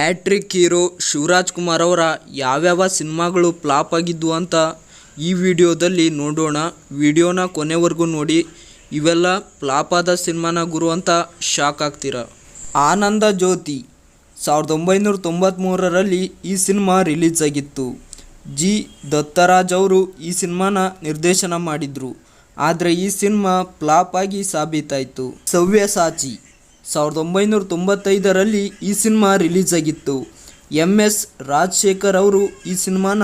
Hat trick hero Shivraj Kumar ಅವರ ಯಾವ್ಯಾವ ಸಿನಿಮಾಗಳು ಫ್ಲಾಪ್ ಆಗಿದ್ವು ಅಂತ ಈ ವಿಡಿಯೋದಲ್ಲಿ ನೋಡೋಣ. ವಿಡಿಯೋನ ಕೊನೆವರೆಗೂ ನೋಡಿ. ಇವೆಲ್ಲ ಫ್ಲಾಪ್ ಆದ ಸಿನಿಮಾನ ಗುರು ಅಂತ ಶಾಕ್ ಆಗ್ತೀರಾ. ಆನಂದ ಜ್ಯೋತಿ 1993ರಲ್ಲಿ ಈ ಸಿನಿಮಾ ರಿಲೀಸ್ ಆಗಿತ್ತು. ಜಿ ದತ್ತರಾಜ್ ಅವರು ಈ ಸಿನಿಮಾನ ನಿರ್ದೇಶನ ಮಾಡಿದ್ರು. ಆದರೆ ಈ ಸಿನಿಮಾ ಫ್ಲಾಪ್ ಆಗಿ ಸಾಬೀತಾಯಿತು. ಸವ್ಯಸಾಚಿ 1995ರಲ್ಲಿ ಈ ಸಿನಿಮಾ ರಿಲೀಸ್ ಆಗಿತ್ತು. MS ರಾಜಶೇಖರ್ ಅವರು ಈ ಸಿನಿಮಾನ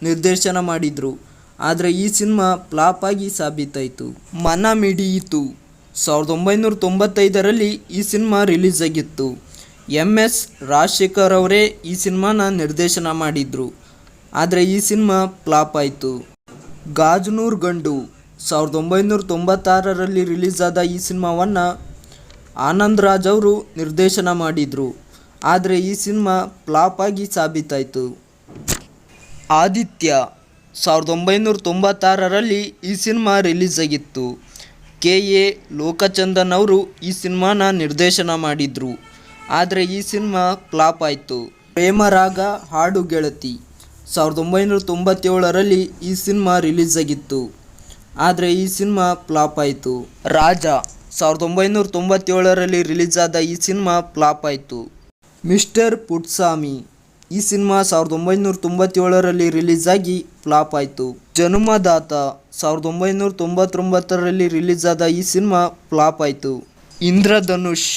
ನಿರ್ದೇಶನ ಮಾಡಿದರು. ಆದರೆ ಈ ಸಿನಿಮಾ ಫ್ಲಾಪ್ ಆಗಿ ಸಾಬೀತಾಯಿತು. ಮನ ಮಿಡಿಯಿತು 1995ರಲ್ಲಿ ಈ ಸಿನಿಮಾ ರಿಲೀಸ್ ಆಗಿತ್ತು. MS ರಾಜಶೇಖರ್ ಅವರೇ ಈ ಸಿನಿಮಾನ ನಿರ್ದೇಶನ ಮಾಡಿದರು. ಆದರೆ ಈ ಸಿನಿಮಾ ಫ್ಲಾಪ್ ಆಯಿತು. ಗಾಜನೂರ್ ಗಂಡು 1996ರಲ್ಲಿ ರಿಲೀಸ್ ಆದ ಈ ಸಿನಿಮಾವನ್ನು ಆನಂದ್ ರಾಜ್ ಅವರು ನಿರ್ದೇಶನ ಮಾಡಿದರು. ಆದರೆ ಈ ಸಿನಿಮಾ ಫ್ಲಾಪ್ ಆಗಿ ಸಾಬೀತಾಯಿತು. ಆದಿತ್ಯ 1996ರಲ್ಲಿ ಈ ಸಿನಿಮಾ ರಿಲೀಸ್ ಆಗಿತ್ತು. KA ಲೋಕಚಂದನ್ ಅವರು ಈ ಸಿನಿಮಾನ ನಿರ್ದೇಶನ ಮಾಡಿದರು. ಆದರೆ ಈ ಸಿನಿಮಾ ಫ್ಲಾಪ್ ಆಯಿತು. ಪ್ರೇಮರಾಗ ಹಾಡು ಗೆಳತಿ 1997ರಲ್ಲಿ ಈ ಸಿನಿಮಾ ರಿಲೀಸ್ ಆಗಿತ್ತು. ಆದರೆ ಈ ಸಿನಿಮಾ ಫ್ಲಾಪ್ ಆಯಿತು. ರಾಜ 1997ರಲ್ಲಿ ರಿಲೀಸ್ ಆದ ಈ ಸಿನಿಮಾ ಫ್ಲಾಪ್ ಆಯಿತು. ಮಿಸ್ಟರ್ ಪುಟ್ಸ್ವಾಮಿ ಈ ಸಿನಿಮಾ 1997ರಲ್ಲಿ ರಿಲೀಸ್ ಆಗಿ ಫ್ಲಾಪ್ ಆಯಿತು. ಜನ್ಮದಾತ 1999ರಲ್ಲಿ ರಿಲೀಸ್ ಆದ ಈ ಸಿನಿಮಾ ಫ್ಲಾಪ್ ಆಯಿತು. ಇಂದ್ರಧನುಷ್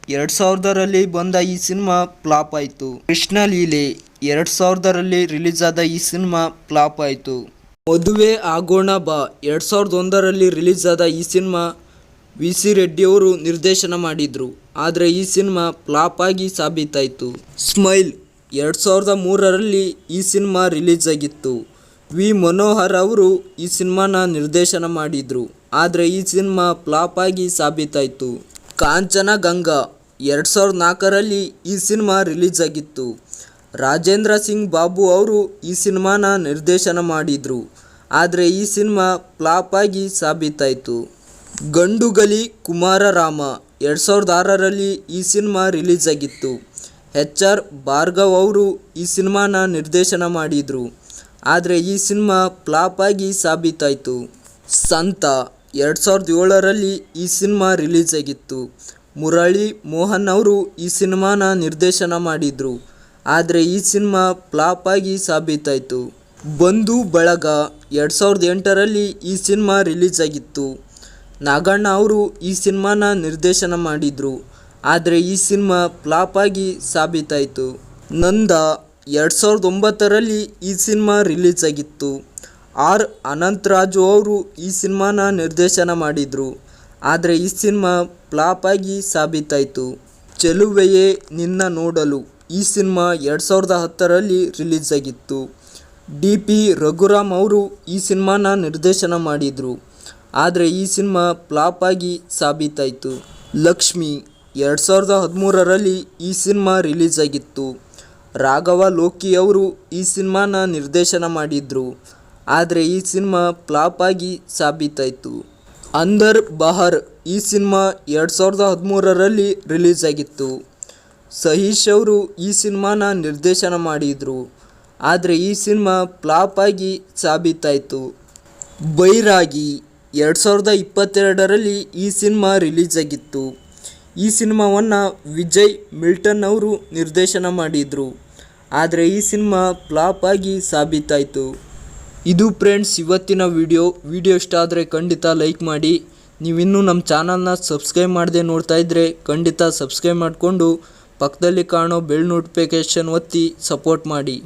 2000ರಲ್ಲಿ ಬಂದ ಈ ಸಿನಿಮಾ ಫ್ಲಾಪ್ ಆಯಿತು. ಕೃಷ್ಣಲೀಲೆ 2000ರಲ್ಲಿ ರಿಲೀಸ್ ಆದ ಈ ಸಿನಿಮಾ ಫ್ಲಾಪ್ ಆಯಿತು. ಮದುವೆ ಆಗೋಣ ಬಾ 2001ರಲ್ಲಿ ರಿಲೀಸ್ ಆದ ಈ ಸಿನಿಮಾ VC ರೆಡ್ಡಿ ಅವರು ನಿರ್ದೇಶನ ಮಾಡಿದರು. ಆದರೆ ಈ ಸಿನಿಮಾ ಫ್ಲಾಪ್ ಆಗಿ ಸಾಬೀತಾಯಿತು. ಸ್ಮೈಲ್ 2003ರಲ್ಲಿ ಈ ಸಿನಿಮಾ ರಿಲೀಸ್ ಆಗಿತ್ತು. V ಮನೋಹರ್ ಅವರು ಈ ಸಿನಿಮಾನ ನಿರ್ದೇಶನ ಮಾಡಿದರು. ಆದರೆ ಈ ಸಿನಿಮಾ ಫ್ಲಾಪ್ ಆಗಿ ಸಾಬೀತಾಯಿತು. ಕಾಂಚನಗಂಗಾ 2004ರಲ್ಲಿ ಈ ಸಿನಿಮಾ ರಿಲೀಸ್ ಆಗಿತ್ತು. ರಾಜೇಂದ್ರ ಸಿಂಗ್ ಬಾಬು ಅವರು ಈ ಸಿನಿಮಾನ ನಿರ್ದೇಶನ ಮಾಡಿದರು. ಆದರೆ ಈ ಸಿನಿಮಾ ಫ್ಲಾಪ್ ಆಗಿ ಸಾಬೀತಾಯಿತು. ಗಂಡುಗಲಿ ಕುಮಾರರಾಮ 2006ರಲ್ಲಿ ಈ ಸಿನಿಮಾ ರಿಲೀಸ್ ಆಗಿತ್ತು. HR ಭಾರ್ಗವ್ ಅವರು ಈ ಸಿನಿಮಾನ ನಿರ್ದೇಶನ ಮಾಡಿದರು. ಆದರೆ ಈ ಸಿನಿಮಾ ಫ್ಲಾಪ್ ಆಗಿ ಸಾಬೀತಾಯಿತು. ಸಂತ 2007ರಲ್ಲಿ ಈ ಸಿನಿಮಾ ರಿಲೀಸ್ ಆಗಿತ್ತು. ಮುರಳಿ ಮೋಹನ್ ಅವರು ಈ ಸಿನಿಮಾನ ನಿರ್ದೇಶನ ಮಾಡಿದರು. ಆದರೆ ಈ ಸಿನಿಮಾ ಫ್ಲಾಪ್ ಆಗಿ ಸಾಬೀತಾಯಿತು. ಬಂಧು ಬಳಗ 2008ರಲ್ಲಿ ಈ ಸಿನಿಮಾ ರಿಲೀಸ್ ಆಗಿತ್ತು. ನಾಗಣ್ಣ ಅವರು ಈ ಸಿನಿಮಾನ ನಿರ್ದೇಶನ ಮಾಡಿದರು. ಆದರೆ ಈ ಸಿನಿಮಾ ಫ್ಲಾಪ್ ಆಗಿ ಸಾಬೀತಾಯಿತು. ನಂದ 2009ರಲ್ಲಿ ಈ ಸಿನಿಮಾ ರಿಲೀಸ್ ಆಗಿತ್ತು. R ಅನಂತರಾಜು ಅವರು ಈ ಸಿನಿಮಾನ ನಿರ್ದೇಶನ ಮಾಡಿದರು. ಆದರೆ ಈ ಸಿನಿಮಾ ಫ್ಲಾಪ್ ಆಗಿ ಸಾಬೀತಾಯಿತು. ಚೆಲುವೆಯೇ ನಿನ್ನ ನೋಡಲು ಈ ಸಿನಿಮಾ 2010ರಲ್ಲಿ ರಿಲೀಸ್ ಆಗಿತ್ತು. DP ರಘುರಾಮ್ ಅವರು ಈ ಸಿನಿಮಾನ ನಿರ್ದೇಶನ ಮಾಡಿದರು. ಆದರೆ ಈ ಸಿನಿಮಾ ಫ್ಲಾಪ್ ಆಗಿ ಸಾಬೀತಾಯಿತು. ಲಕ್ಷ್ಮಿ 2013ರಲ್ಲಿ ಈ ಸಿನಿಮಾ ರಿಲೀಸ್ ಆಗಿತ್ತು. ರಾಘವ ಲೋಕಿ ಅವರು ಈ ಸಿನಿಮಾನ ನಿರ್ದೇಶನ ಮಾಡಿದರು. ಆದರೆ ಈ ಸಿನಿಮಾ ಫ್ಲಾಪ್ ಆಗಿ ಸಾಬೀತಾಯಿತು. ಅಂದರ್ ಬಹರ್ ಈ ಸಿನಿಮಾ 2013ರಲ್ಲಿ ರಿಲೀಸ್ ಆಗಿತ್ತು. ಸಹೀಶ್ ಅವರು ಈ ಸಿನಿಮಾನ ನಿರ್ದೇಶನ ಮಾಡಿದರು. ಆದರೆ ಈ ಸಿನಿಮಾ ಫ್ಲಾಪ್ ಆಗಿ ಸಾಬೀತಾಯಿತು. ಬೈರಾಗಿ 2022ರಲ್ಲಿ ಈ ಸಿನಿಮಾ ರಿಲೀಸ್ ಆಗಿತ್ತು. ಈ ಸಿನಿಮಾವನ್ನು ವಿಜಯ್ ಮಿಲ್ಟನ್ ಅವರು ನಿರ್ದೇಶನ ಮಾಡಿದರು. ಆದರೆ ಈ ಸಿನಿಮಾ ಫ್ಲಾಪ್ ಆಗಿ ಸಾಬೀತಾಯಿತು. ಇದು ಫ್ರೆಂಡ್ಸ್ ಇವತ್ತಿನ ವಿಡಿಯೋ ಇಷ್ಟ ಆದರೆ ಖಂಡಿತ ಲೈಕ್ ಮಾಡಿ. ನೀವಿನ್ನೂ ನಮ್ಮ ಚಾನಲ್ನ ಸಬ್ಸ್ಕ್ರೈಬ್ ಮಾಡದೆ ನೋಡ್ತಾ ಇದ್ದರೆ ಖಂಡಿತ ಸಬ್ಸ್ಕ್ರೈಬ್ ಮಾಡಿಕೊಂಡು ಪಕ್ಕದಲ್ಲಿ ಕಾಣೋ ಬೆಲ್ ನೋಟಿಫಿಕೇಷನ್ ಒತ್ತಿ ಸಪೋರ್ಟ್ ಮಾಡಿ.